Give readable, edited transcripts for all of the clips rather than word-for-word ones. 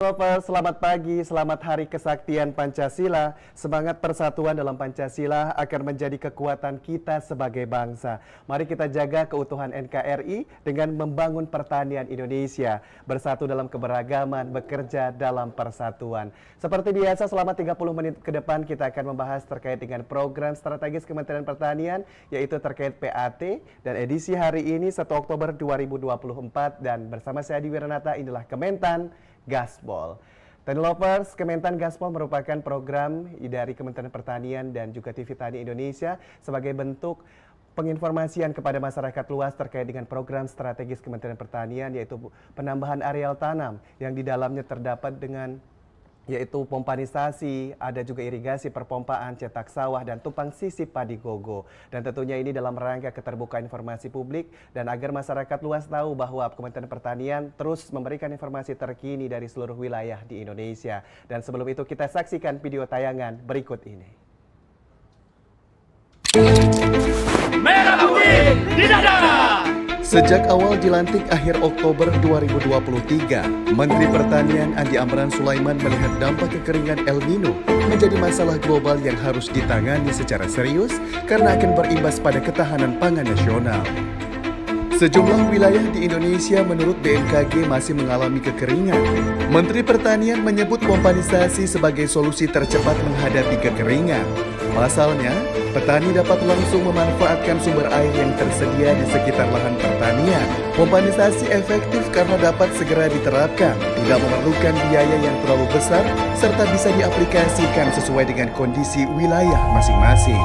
Lovers, selamat pagi, selamat Hari Kesaktian Pancasila. Semangat persatuan dalam Pancasila akan menjadi kekuatan kita sebagai bangsa. Mari kita jaga keutuhan NKRI dengan membangun pertanian Indonesia. Bersatu dalam keberagaman, bekerja dalam persatuan. Seperti biasa, selama 30 menit ke depan kita akan membahas terkait dengan program strategis Kementerian Pertanian, yaitu terkait PAT. Dan edisi hari ini 1 Oktober 2024, dan bersama saya Adi Wiranata, inilah Kementan Gaspol. Tani Lovers, Kementan Gaspol merupakan program dari Kementerian Pertanian dan juga TV Tani Indonesia sebagai bentuk penginformasian kepada masyarakat luas terkait dengan program strategis Kementerian Pertanian, yaitu penambahan areal tanam yang di dalamnya terdapat dengan yaitu pompanisasi, ada juga irigasi perpompaan, cetak sawah, dan tumpang sisip padi gogo. Dan tentunya ini dalam rangka keterbukaan informasi publik dan agar masyarakat luas tahu bahwa Kementerian Pertanian terus memberikan informasi terkini dari seluruh wilayah di Indonesia. Dan sebelum itu kita saksikan video tayangan berikut ini. Merah putih di dada. Sejak awal dilantik akhir Oktober 2023, Menteri Pertanian Andi Amran Sulaiman melihat dampak kekeringan El Nino menjadi masalah global yang harus ditangani secara serius karena akan berimbas pada ketahanan pangan nasional. Sejumlah wilayah di Indonesia menurut BMKG masih mengalami kekeringan. Menteri Pertanian menyebut pompanisasi sebagai solusi tercepat menghadapi kekeringan. Pasalnya, petani dapat langsung memanfaatkan sumber air yang tersedia di sekitar lahan pertanian. Pompanisasi efektif karena dapat segera diterapkan, tidak memerlukan biaya yang terlalu besar, serta bisa diaplikasikan sesuai dengan kondisi wilayah masing-masing.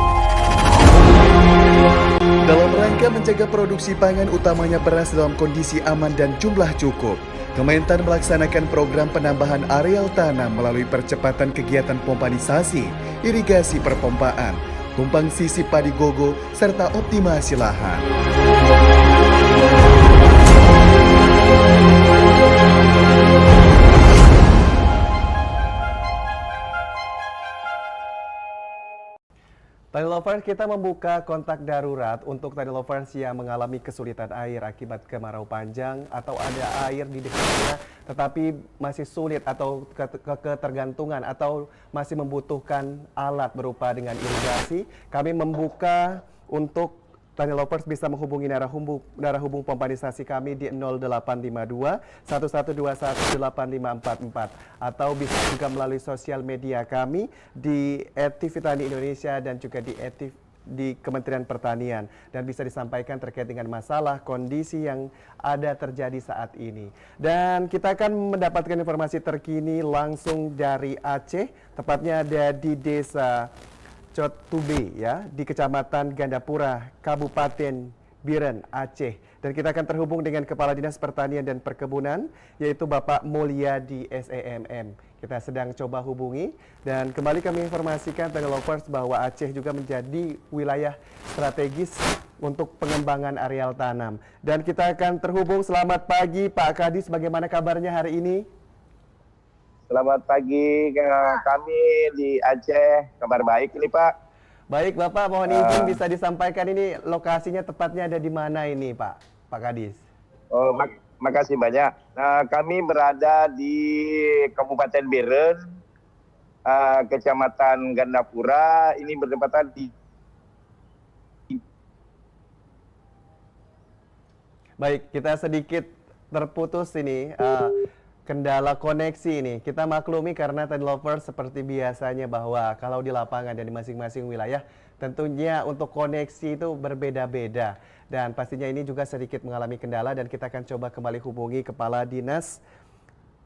Dalam rangka menjaga produksi pangan utamanya beras dalam kondisi aman dan jumlah cukup, Kementan melaksanakan program penambahan areal tanam melalui percepatan kegiatan pompanisasi, irigasi perpompaan, tumpang sisip padi gogo, serta optimasi lahan. Tani Lovers, kita membuka kontak darurat untuk Tani Lovers yang mengalami kesulitan air akibat kemarau panjang atau ada air di dekatnya tetapi masih sulit atau ketergantungan atau masih membutuhkan alat berupa dengan irigasi. Kami membuka untuk Tani Lovers bisa menghubungi narahubung pompanisasi kami di 0852 1121 8544 atau bisa juga melalui sosial media kami di @tvtani Indonesia dan juga di Kementerian Pertanian, dan bisa disampaikan terkait dengan masalah kondisi yang ada terjadi saat ini. Dan kita akan mendapatkan informasi terkini langsung dari Aceh, tepatnya ada di Desa Cotube ya, di Kecamatan Gandapura, Kabupaten Biren, Aceh. Dan kita akan terhubung dengan Kepala Dinas Pertanian dan Perkebunan, yaitu Bapak Mulyadi SEMM. Kita sedang coba hubungi, dan kembali kami informasikan Tani Lovers bahwa Aceh juga menjadi wilayah strategis untuk pengembangan areal tanam. Dan kita akan terhubung. Selamat pagi Pak Kadis, bagaimana kabarnya hari ini? Selamat pagi, kami di Aceh, kabar baik ini Pak. Baik Bapak, mohon izin bisa disampaikan ini lokasinya tepatnya ada di mana ini Pak Kadis? Oh, makasih banyak. Kami berada di Kabupaten Biren, Kecamatan Gandapura, ini bertepatan di... Baik, kita sedikit terputus ini. Kendala koneksi ini kita maklumi karena Tani Lovers seperti biasanya bahwa kalau di lapangan dan di masing-masing wilayah tentunya untuk koneksi itu berbeda-beda, dan pastinya ini juga sedikit mengalami kendala, dan kita akan coba kembali hubungi Kepala Dinas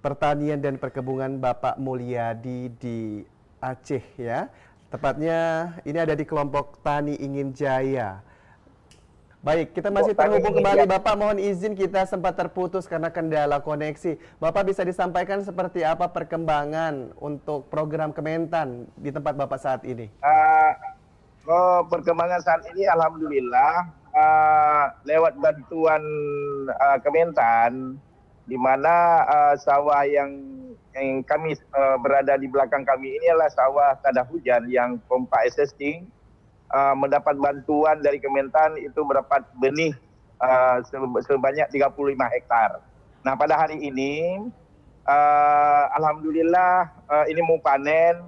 Pertanian dan Perkebunan Bapak Mulyadi di Aceh ya. Tepatnya ini ada di kelompok Tani Ingin Jaya. Baik, kita masih terhubung kembali Bapak, mohon izin kita sempat terputus karena kendala koneksi. Bapak bisa disampaikan seperti apa perkembangan untuk program Kementan di tempat Bapak saat ini? Perkembangan saat ini alhamdulillah lewat bantuan Kementan, di mana sawah yang yang kami berada di belakang kami ini adalah sawah tada hujan yang pompa existing mendapat bantuan dari Kementan itu mendapat benih sebanyak 35 hektar. Nah, pada hari ini alhamdulillah ini mau panen.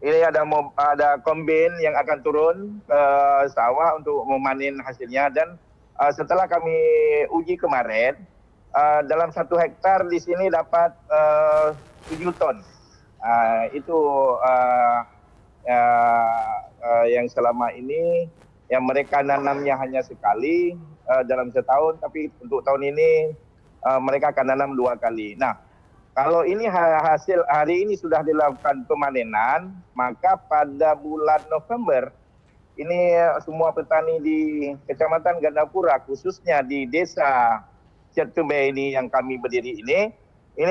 Ini ada kombin yang akan turun ke sawah untuk memanen hasilnya, dan setelah kami uji kemarin dalam 1 hektar di sini dapat 7 ton. Itu yang selama ini yang mereka nanamnya hanya sekali dalam setahun, tapi untuk tahun ini mereka akan nanam 2 kali. Nah, kalau ini hasil hari ini sudah dilakukan pemanenan, maka pada bulan November ini semua petani di Kecamatan Gandapura, khususnya di Desa Cetumbe ini yang kami berdiri ini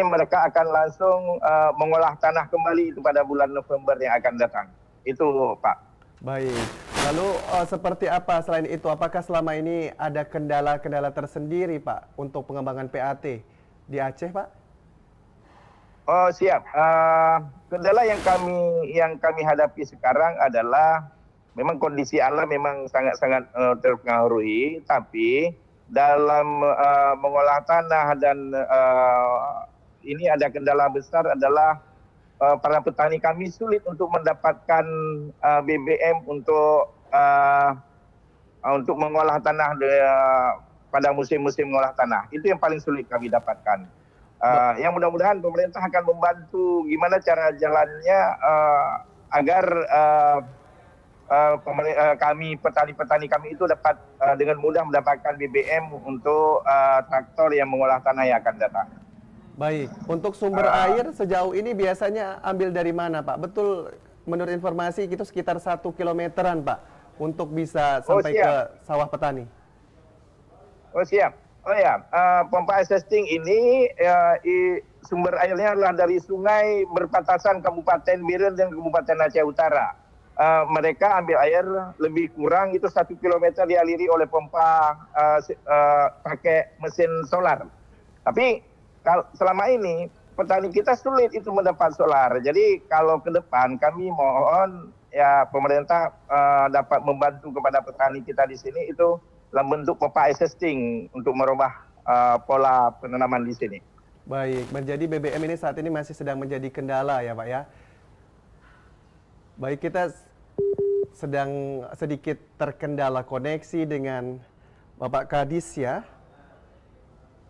mereka akan langsung mengolah tanah kembali itu pada bulan November yang akan datang. Itu, Pak. Baik. Lalu seperti apa selain itu? Apakah selama ini ada kendala-kendala tersendiri, Pak, untuk pengembangan PAT di Aceh, Pak? Oh, siap. Kendala yang kami hadapi sekarang adalah memang kondisi alam memang sangat-sangat terpengaruhi, tapi dalam mengolah tanah dan ini ada kendala besar adalah para petani kami sulit untuk mendapatkan BBM untuk mengolah tanah pada musim-musim mengolah tanah. Itu yang paling sulit kami dapatkan. Yang mudah-mudahan pemerintah akan membantu gimana cara jalannya agar kami petani-petani kami itu dapat dengan mudah mendapatkan BBM untuk traktor yang mengolah tanah yang akan datang. Baik, untuk sumber air sejauh ini biasanya ambil dari mana, Pak? Betul, menurut informasi itu sekitar 1 kilometeran, Pak, untuk bisa sampai ke sawah petani. Oh, siap. Oh ya, pompa existing ini sumber airnya adalah dari sungai berbatasan Kabupaten Biren dan Kabupaten Aceh Utara. Mereka ambil air lebih kurang itu 1 kilometer dialiri oleh pompa pakai mesin solar. Tapi selama ini petani kita sulit itu mendapat solar. Jadi kalau ke depan kami mohon ya pemerintah dapat membantu kepada petani kita di sini itu dalam bentuk pompa existing untuk merubah pola penanaman di sini. Baik, menjadi BBM ini saat ini masih sedang menjadi kendala ya, Pak ya. Baik, kita sedang sedikit terkendala koneksi dengan Bapak Kadis ya.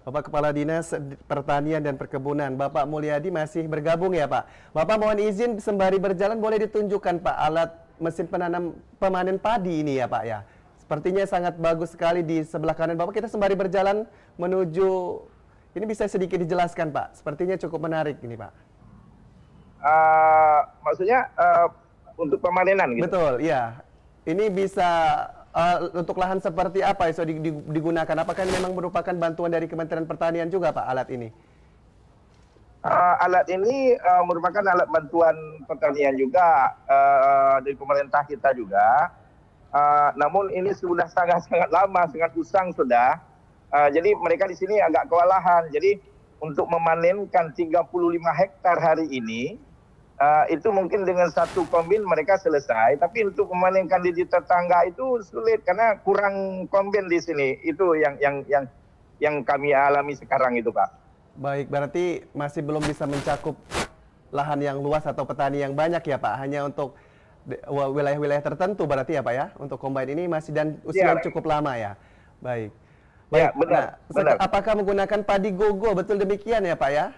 Bapak Kepala Dinas Pertanian dan Perkebunan, Bapak Mulyadi masih bergabung ya Pak. Bapak mohon izin sembari berjalan boleh ditunjukkan Pak alat mesin pemanen padi ini ya Pak ya. Sepertinya sangat bagus sekali di sebelah kanan Bapak. Kita sembari berjalan menuju, ini bisa sedikit dijelaskan Pak. Sepertinya cukup menarik ini Pak. Maksudnya untuk pemanenan gitu? Betul, ya. Ini bisa untuk lahan seperti apa yang digunakan? Apakah ini memang merupakan bantuan dari Kementerian Pertanian juga Pak alat ini? Alat ini merupakan alat bantuan pertanian juga dari pemerintah kita juga. Namun ini sudah sangat-sangat lama, sangat usang sudah. Jadi mereka di sini agak kewalahan. Jadi untuk memanenkan 35 hektar hari ini, itu mungkin dengan satu kombin mereka selesai, tapi untuk memanenkan di tetangga itu sulit karena kurang kombin di sini. Itu yang kami alami sekarang itu, Pak. Baik, berarti masih belum bisa mencakup lahan yang luas atau petani yang banyak ya, Pak. Hanya untuk wilayah-wilayah tertentu berarti ya, Pak ya. Untuk combine ini masih dan usia cukup lama ya. Baik. Ya, benar, nah, apakah menggunakan padi gogo? Betul demikian ya, Pak ya?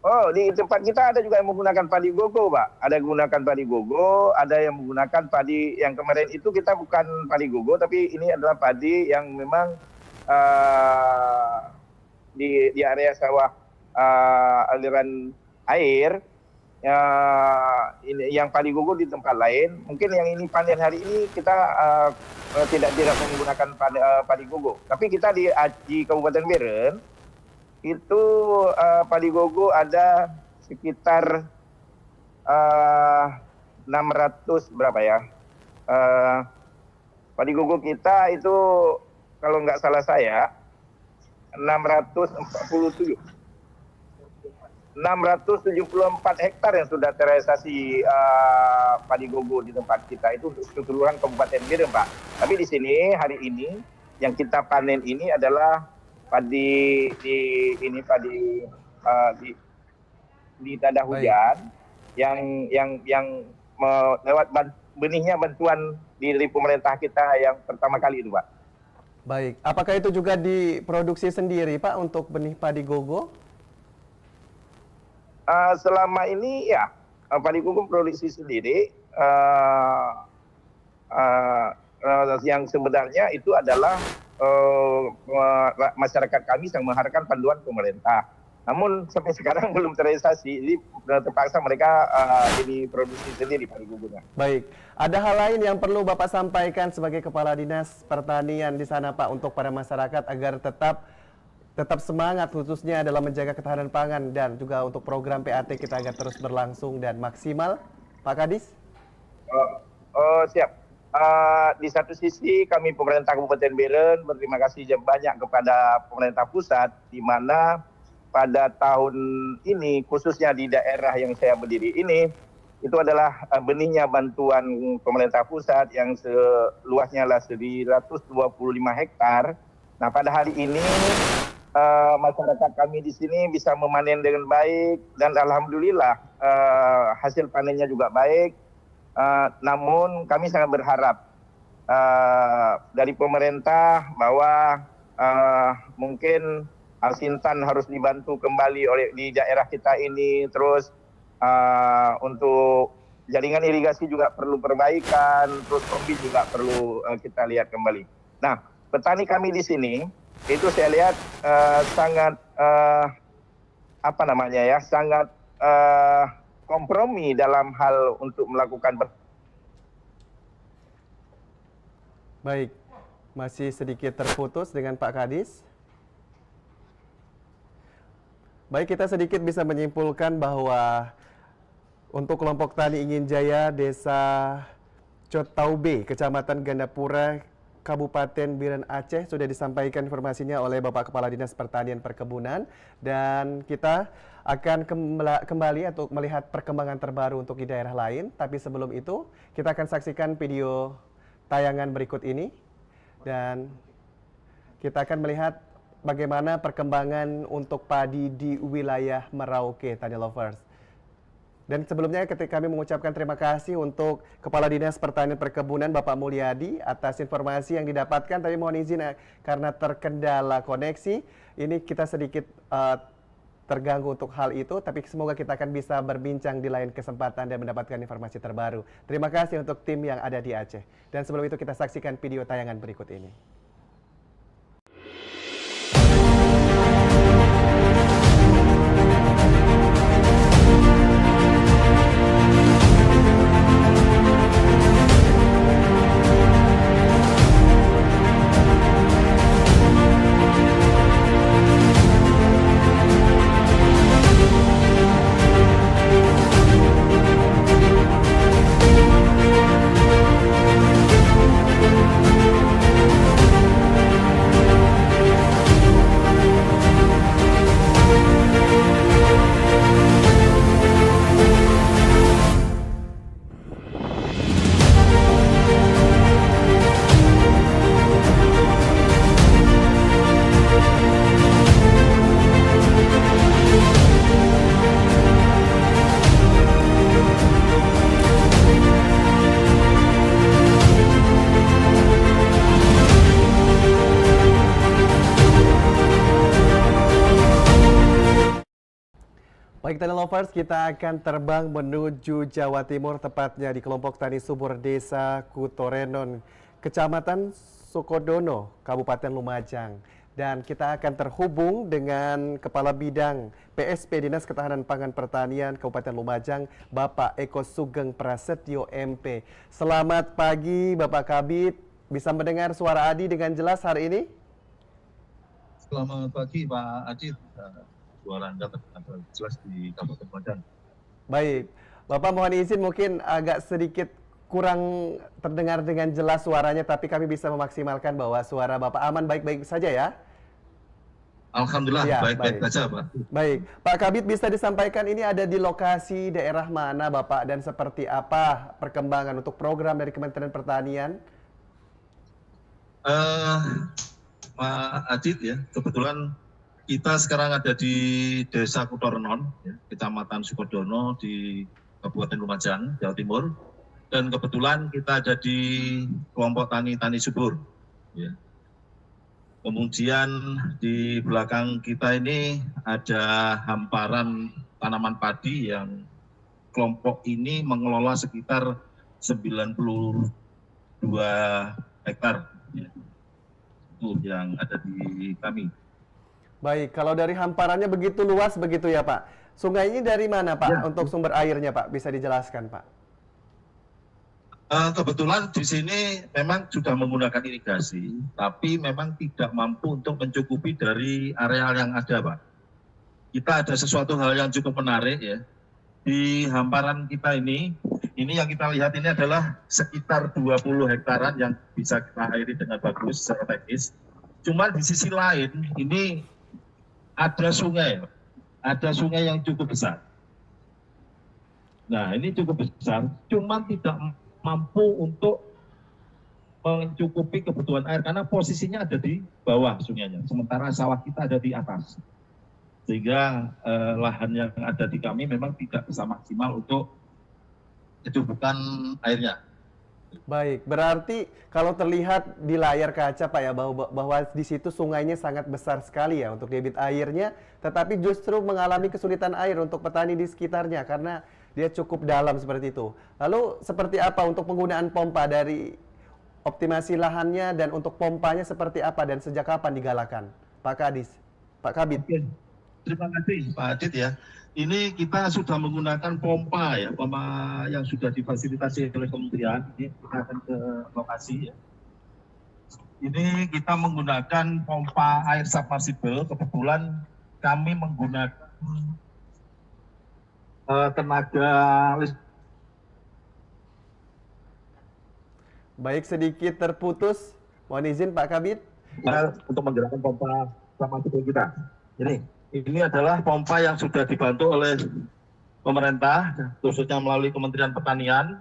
Oh, di tempat kita ada juga yang menggunakan padi gogo, Pak. Ada yang menggunakan padi gogo, ada yang menggunakan padi yang kemarin itu kita bukan padi gogo, tapi ini adalah padi yang memang di area sawah aliran air. Ini yang padi gogo di tempat lain. Mungkin yang ini panen hari ini kita tidak menggunakan padi gogo. Tapi kita di Kabupaten Biren itu padi gogo ada sekitar 600 berapa ya? Padi gogo kita itu kalau nggak salah saya 647. 674 hektar yang sudah terrealisasi padi gogo di tempat kita itu untuk keseluruhan Kabupaten Biren, Pak. Tapi di sini hari ini yang kita panen ini adalah padi di tada hujan yang lewat benihnya bantuan dari pemerintah kita yang pertama kali itu, Pak. Baik, apakah itu juga diproduksi sendiri, Pak, untuk benih padi gogo? Selama ini ya padi gogo produksi sendiri. Yang sebenarnya itu adalah masyarakat kami yang mengharapkan panduan pemerintah. Namun sampai sekarang belum terrealisasi, jadi terpaksa mereka ini produksi sendiri padi gogonya. Baik, ada hal lain yang perlu Bapak sampaikan sebagai Kepala Dinas Pertanian di sana, Pak, untuk para masyarakat agar tetap semangat khususnya dalam menjaga ketahanan pangan dan juga untuk program PAT kita agar terus berlangsung dan maksimal, Pak Kadis? Siap. Di satu sisi kami pemerintah Kabupaten Biren berterima kasih banyak kepada pemerintah pusat, di mana pada tahun ini khususnya di daerah yang saya berdiri ini itu adalah benihnya bantuan pemerintah pusat yang seluasnya lah 125 hektar. Nah, pada hari ini masyarakat kami di sini bisa memanen dengan baik dan alhamdulillah hasil panennya juga baik. Namun kami sangat berharap dari pemerintah bahwa mungkin Al-Sintan harus dibantu kembali di daerah kita ini, terus untuk jaringan irigasi juga perlu perbaikan, terus kombi juga perlu kita lihat kembali. Nah, petani kami di sini itu saya lihat sangat sangat kompromi dalam hal untuk melakukan. Baik, masih sedikit terputus dengan Pak Kadis. Baik, kita sedikit bisa menyimpulkan bahwa untuk kelompok tani Ingin Jaya Desa Cotaube, Kecamatan Gandapura, Kabupaten Biren Aceh sudah disampaikan informasinya oleh Bapak Kepala Dinas Pertanian Perkebunan, dan kita akan kembali untuk melihat perkembangan terbaru untuk di daerah lain. Tapi sebelum itu kita akan saksikan video tayangan berikut ini dan kita akan melihat bagaimana perkembangan untuk padi di wilayah Merauke, Tani Lovers. Dan sebelumnya ketika kami mengucapkan terima kasih untuk Kepala Dinas Pertanian Perkebunan Bapak Mulyadi atas informasi yang didapatkan, tapi mohon izin karena terkendala koneksi, ini kita sedikit terganggu untuk hal itu, tapi semoga kita akan bisa berbincang di lain kesempatan dan mendapatkan informasi terbaru. Terima kasih untuk tim yang ada di Aceh. Dan sebelum itu kita saksikan video tayangan berikut ini. Baik Tani Lovers, kita akan terbang menuju Jawa Timur, tepatnya di kelompok tani subur Desa Kutorenon, Kecamatan Sukodono, Kabupaten Lumajang. Dan kita akan terhubung dengan Kepala Bidang PSP Dinas Ketahanan Pangan Pertanian Kabupaten Lumajang, Bapak Eko Sugeng Prasetyo MP. Selamat pagi Bapak Kabid, bisa mendengar suara Adi dengan jelas hari ini? Selamat pagi Pak Adit. Suara Anda terdengar jelas di Kabupaten Lumajang. Baik, Bapak mohon izin mungkin agak sedikit kurang terdengar dengan jelas suaranya, tapi kami bisa memaksimalkan bahwa suara Bapak aman baik-baik saja ya? Alhamdulillah Ya, baik-baik baik. saja, Pak. Baik, Pak Kabid bisa disampaikan ini ada di lokasi daerah mana Bapak dan seperti apa perkembangan untuk program dari Kementerian Pertanian? Pak Adit ya, kebetulan kita sekarang ada di Desa Kutornon, ya, Kecamatan Sukodono di Kabupaten Lumajang, Jawa Timur. Dan kebetulan kita ada di kelompok tani subur. Ya. Kemudian di belakang kita ini ada hamparan tanaman padi yang kelompok ini mengelola sekitar 92 hektar. Ya. Itu yang ada di kami. Baik, kalau dari hamparannya begitu luas begitu ya Pak. Sungai ini dari mana Pak Ya. untuk sumber airnya Pak? Bisa dijelaskan Pak? Kebetulan di sini memang sudah menggunakan irigasi, tapi memang tidak mampu untuk mencukupi dari areal yang ada, Pak. Kita ada sesuatu hal yang cukup menarik ya. Di hamparan kita ini yang kita lihat ini adalah sekitar 20 hektaran yang bisa kita airi dengan bagus secara teknis. Cuma di sisi lain ini ada sungai yang cukup besar. Nah ini cukup besar, cuma tidak mampu untuk mencukupi kebutuhan air karena posisinya ada di bawah sungainya, sementara sawah kita ada di atas, sehingga lahan yang ada di kami memang tidak bisa maksimal untuk kecukupan airnya. Baik, berarti kalau terlihat di layar kaca Pak ya bahwa di situ sungainya sangat besar sekali ya untuk debit airnya, tetapi justru mengalami kesulitan air untuk petani di sekitarnya karena dia cukup dalam seperti itu. Lalu seperti apa untuk penggunaan pompa dari optimasi lahannya dan untuk pompanya seperti apa dan sejak kapan digalakan? Pak Kabid. Oke. Terima kasih Pak Adit ya. Ini kita sudah menggunakan pompa yang sudah difasilitasi oleh kementerian. Ini kita akan ke lokasi ya. Ini kita menggunakan pompa air submersible. Kebetulan kami menggunakan tenaga listrik. Baik, sedikit terputus. Mohon izin Pak Kabid. Untuk menggerakkan pompa submersible kita. Ini adalah pompa yang sudah dibantu oleh pemerintah, khususnya melalui Kementerian Pertanian.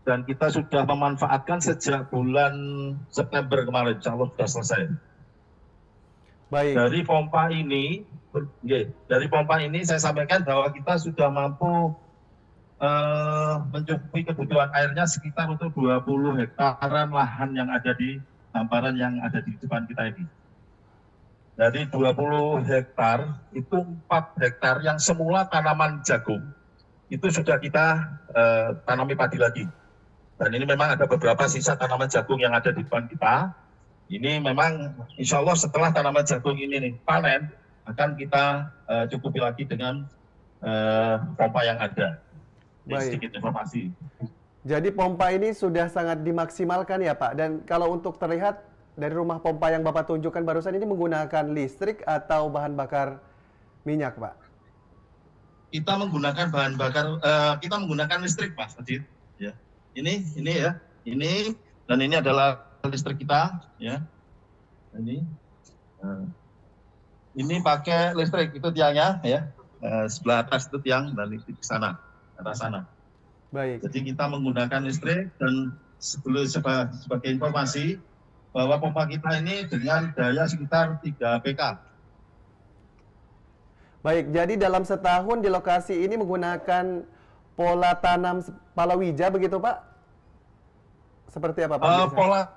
Dan kita sudah memanfaatkan sejak bulan September kemarin, insya Allah sudah selesai. Baik. Dari pompa ini saya sampaikan bahwa kita sudah mampu mencukupi kebutuhan airnya sekitar untuk 20 hektaran lahan yang ada di hamparan yang ada di depan kita ini. Dari 20 hektar, itu 4 hektar yang semula tanaman jagung, itu sudah kita tanami padi lagi. Dan ini memang ada beberapa sisa tanaman jagung yang ada di depan kita. Ini memang insya Allah setelah tanaman jagung ini panen, akan kita cukupi lagi dengan pompa yang ada. Ini sedikit informasi. Jadi pompa ini sudah sangat dimaksimalkan ya Pak. Dan kalau untuk terlihat dari rumah pompa yang Bapak tunjukkan barusan ini menggunakan listrik atau bahan bakar minyak, Pak? Kita menggunakan bahan bakar, kita menggunakan listrik, Pak Adit. Ya. Ini ya, ini dan ini adalah listrik kita, ya. Ini pakai listrik, itu tiangnya, ya. Sebelah atas itu tiang dan listrik di sana, atas sana. Baik. Jadi kita menggunakan listrik dan sebagai informasi bahwa pompa kita ini dengan daya sekitar 3 PK. Baik, jadi dalam setahun di lokasi ini menggunakan pola tanam palawija begitu Pak? Seperti apa Pak? Pola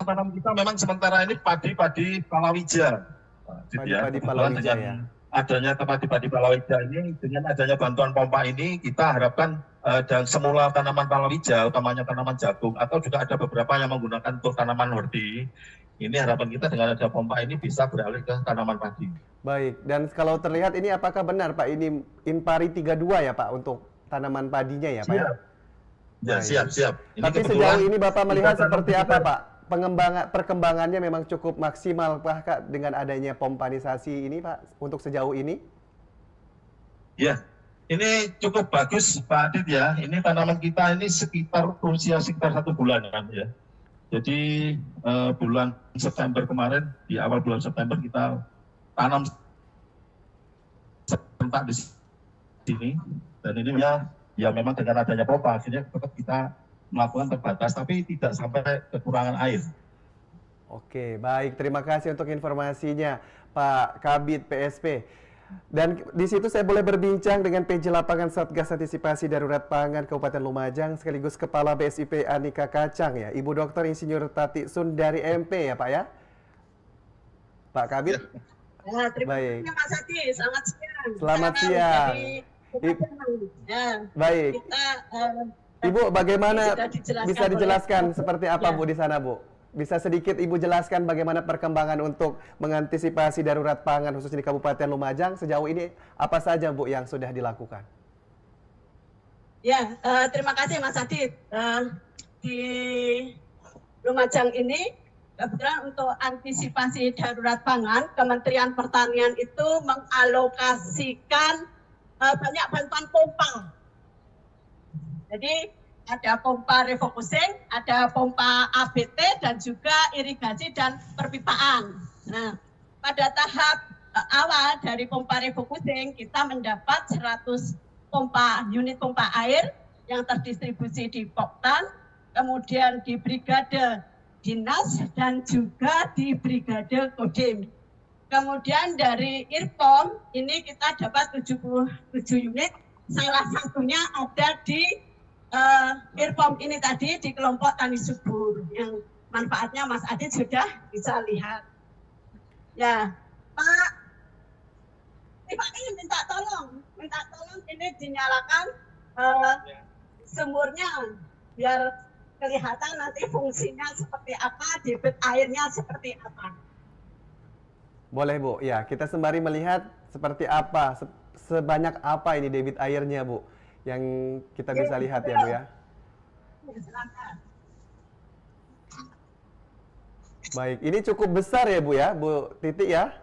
tanam kita memang sementara ini padi palawija. Padi palawija ya. Adanya padi palawija ini, dengan adanya bantuan pompa ini kita harapkan dan semula tanaman palawija, utamanya tanaman jagung, atau juga ada beberapa yang menggunakan untuk tanaman horti. Ini harapan kita dengan ada pompa ini bisa beralih ke tanaman padi. Baik, dan kalau terlihat ini apakah benar Pak, ini Impari 32 ya Pak untuk tanaman padinya ya Pak? Siap. Ya, siap. Ini tapi sejauh ini Bapak melihat seperti apa Pak? Perkembangannya memang cukup maksimal Pak dengan adanya pompanisasi ini Pak untuk sejauh ini? Ya, ini cukup bagus Pak Adit ya. Ini tanaman kita ini sekitar usia sekitar 1 bulan kan ya. Jadi bulan September kemarin, di awal bulan September kita tanam serentak di sini. Dan ini ya memang dengan adanya pompa, akhirnya tetap kita melakukan terbatas, tapi tidak sampai kekurangan air. Oke, baik. Terima kasih untuk informasinya, Pak Kabid PSP. Dan di situ saya boleh berbincang dengan PJ Lapangan Satgas Antisipasi Darurat Pangan Kabupaten Lumajang sekaligus Kepala BSIP Anika Kacang ya, Ibu Dr. Insinyur Tati Sun dari MP ya Pak ya? Pak Kabid? Ya, terima Baik. kasih Mas Adi, selamat siang. Selamat Salam siang. dari ya, Baik. kita, Ibu, bagaimana sudah dijelaskan bisa dijelaskan oleh- seperti apa Ya. Bu di sana Bu? Bisa sedikit Ibu jelaskan bagaimana perkembangan untuk mengantisipasi darurat pangan khususnya di Kabupaten Lumajang sejauh ini apa saja Bu yang sudah dilakukan? Ya, terima kasih Mas Adi. Di Lumajang ini kebetulan untuk antisipasi darurat pangan, Kementerian Pertanian itu mengalokasikan banyak bantuan pompa. Jadi ada pompa refocusing, ada pompa ABT, dan juga irigasi dan perpipaan. Nah, pada tahap awal dari pompa refocusing, kita mendapat 100 unit pompa air yang terdistribusi di Poktan, kemudian di Brigade Dinas, dan juga di Brigade Kodim. Kemudian dari IRPOM, ini kita dapat 77 unit, salah satunya ada di IRPOM ini tadi di kelompok tani subur yang manfaatnya Mas Adi sudah bisa lihat. Ya, Pak ini minta tolong ini dinyalakan sumurnya biar kelihatan nanti fungsinya seperti apa, debit airnya seperti apa. Boleh Bu, ya kita sembari melihat seperti apa, sebanyak apa ini debit airnya Bu yang kita bisa lihat ya Bu ya. Baik, ini cukup besar ya Bu ya, Bu Titi ya.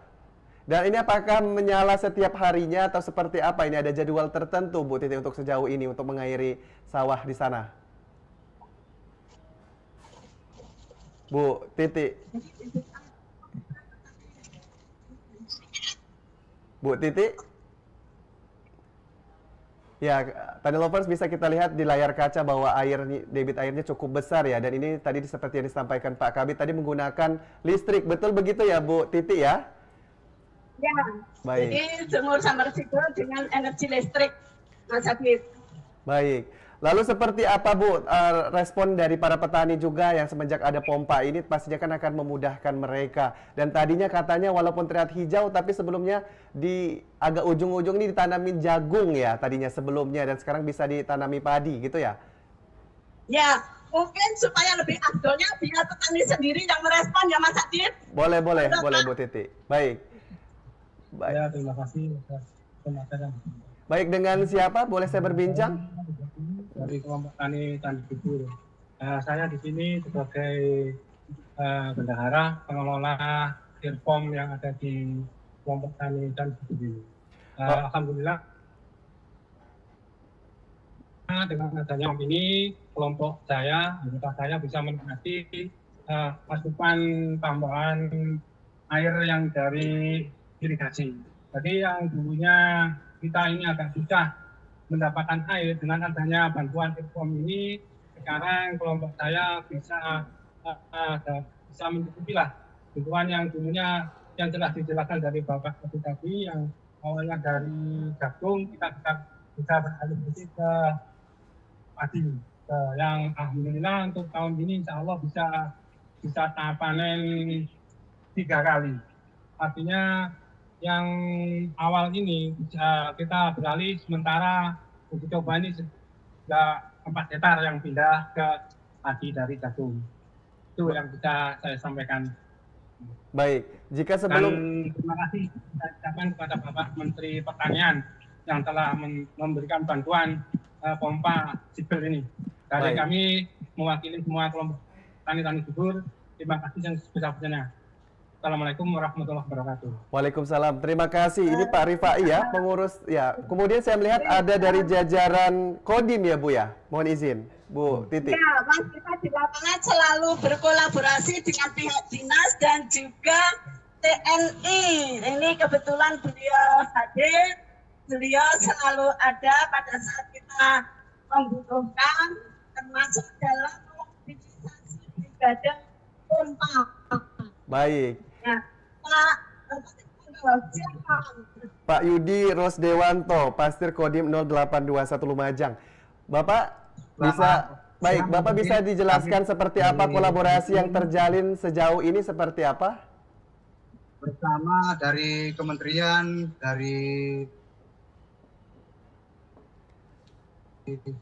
Dan ini apakah menyala setiap harinya atau seperti apa? Ini ada jadwal tertentu Bu Titi untuk sejauh ini untuk mengairi sawah di sana. Bu Titi. Bu Titi. Ya, Tani Lovers bisa kita lihat di layar kaca bahwa debit airnya cukup besar ya. Dan ini tadi seperti yang disampaikan Pak Kabid tadi menggunakan listrik. Betul begitu ya Bu Titi ya? Ya, baik. Jadi sumur submersible dengan energi listrik, Mas Habib. Baik. Lalu seperti apa Bu respon dari para petani juga yang semenjak ada pompa ini pastinya kan akan memudahkan mereka. Dan tadinya katanya walaupun terlihat hijau tapi sebelumnya di agak ujung-ujung ini ditanamin jagung ya tadinya sebelumnya dan sekarang bisa ditanami padi gitu ya? Ya, mungkin supaya lebih afdolnya biar petani sendiri yang merespon ya Mas Adit. Boleh Bu Titi. Baik. Ya, terima kasih atas kesempatan. Baik, dengan siapa? Boleh saya berbincang? Dari kelompok tani subur. Saya di sini sebagai bendahara pengelola IRPOM yang ada di kelompok tani subur ini. Alhamdulillah dengan adanya ini kelompok saya, anggota saya bisa menikmati asupan tambahan air yang dari irigasi. Jadi yang dulunya kita ini agak susah mendapatkan air, dengan adanya bantuan IRPOM ini sekarang kelompok saya bisa mencukupi lah kebutuhan yang dulunya yang telah dijelaskan dari Bapak tadi yang awalnya dari jagung kita bisa beralih ke padi. Yang alhamdulillah untuk tahun ini insya Allah bisa panen 3 kali. Artinya yang awal ini kita beralih sementara uji coba ini sudah 4 hektar yang pindah ke padi dari jagung. Itu yang bisa saya sampaikan. Baik, jika sebelum... Dan terima kasih saya ucapkan kepada Bapak Menteri Pertanian yang telah memberikan bantuan pompa sipil ini. Dari Baik. kami mewakili semua kelompok tani subur, terima kasih yang sebesar-besarnya. Assalamualaikum warahmatullahi wabarakatuh. Waalaikumsalam. Terima kasih. Ini Pak Rifai ya, pengurus ya. Kemudian saya melihat ada dari jajaran Kodim ya Bu ya. Mohon izin. Bu Titi? Ya, Mas, kita di lapangan selalu berkolaborasi dengan pihak dinas dan juga TNI. Ini kebetulan beliau hadir, beliau selalu ada pada saat kita membutuhkan, termasuk dalam mobilisasi brigade pompa. Baik. Ya, Pak Yudi Rosdewanto, Pastir Kodim 0821 Lumajang. Bapak Bapak bisa dijelaskan seperti apa kolaborasi yang terjalin sejauh ini seperti apa? Bersama dari kementerian, dari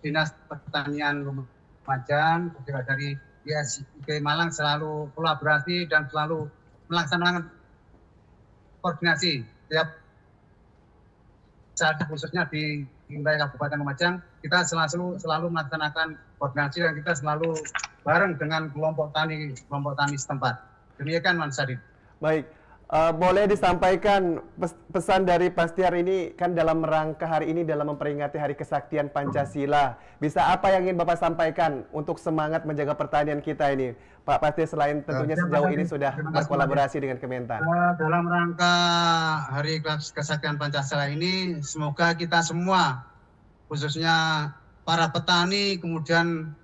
Dinas Pertanian Lumajang, juga dari ISIP Malang selalu kolaborasi dan selalu melaksanakan koordinasi setiap saat, khususnya di wilayah Kabupaten Lumajang, kita selalu melaksanakan koordinasi dan kita selalu bareng dengan kelompok tani setempat. Demikian Mas Sadid. Baik, boleh disampaikan pesan dari Pastiar ini kan dalam rangka hari ini dalam memperingati Hari Kesaktian Pancasila. Bisa apa yang ingin Bapak sampaikan untuk semangat menjaga pertanian kita ini, Pak Pastiar, selain tentunya sejauh ini sudah berkolaborasi dengan Kementan? Dalam rangka Hari Kesaktian Pancasila ini, semoga kita semua, khususnya para petani, kemudian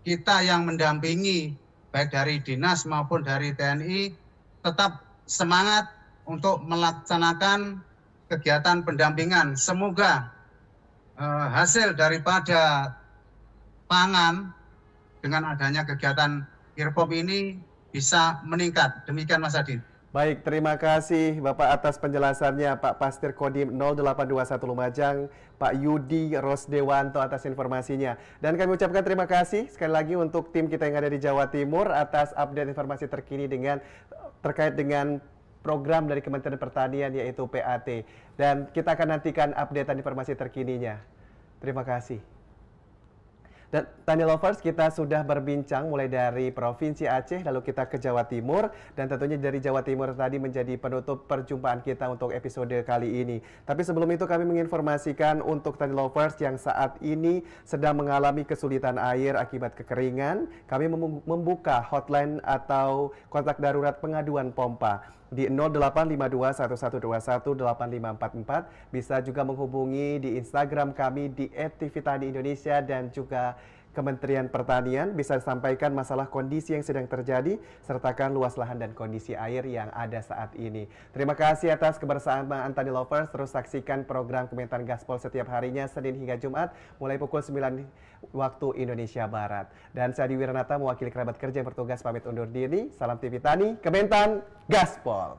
kita yang mendampingi, baik dari dinas maupun dari TNI, tetap semangat untuk melaksanakan kegiatan pendampingan. Semoga hasil daripada pangan dengan adanya kegiatan IRPOM ini bisa meningkat. Demikian Mas Adit. Baik, terima kasih Bapak atas penjelasannya, Pak Pastir Kodim 0821 Lumajang, Pak Yudi Rosdewanto atas informasinya. Dan kami ucapkan terima kasih sekali lagi untuk tim kita yang ada di Jawa Timur atas update informasi terkini terkait dengan program dari Kementerian Pertanian yaitu PAT. Dan kita akan nantikan updatean informasi terkininya. Terima kasih. Dan Tani Lovers, kita sudah berbincang mulai dari Provinsi Aceh, lalu kita ke Jawa Timur, dan tentunya dari Jawa Timur tadi menjadi penutup perjumpaan kita untuk episode kali ini. Tapi sebelum itu kami menginformasikan untuk Tani Lovers yang saat ini sedang mengalami kesulitan air akibat kekeringan, kami membuka hotline atau kontak darurat pengaduan pompa di 085211218544. Bisa juga menghubungi di Instagram kami di @tvtani_indonesia dan juga Kementerian Pertanian. Bisa sampaikan masalah kondisi yang sedang terjadi, sertakan luas lahan dan kondisi air yang ada saat ini. Terima kasih atas kebersamaan Tani Lovers. Terus saksikan program Kementan Gaspol setiap harinya Senin hingga Jumat mulai pukul 9 waktu Indonesia Barat. Dan saya Adi Wiranata mewakili kerabat kerja yang bertugas pamit undur diri. Salam TV Tani, Kementan Gaspol.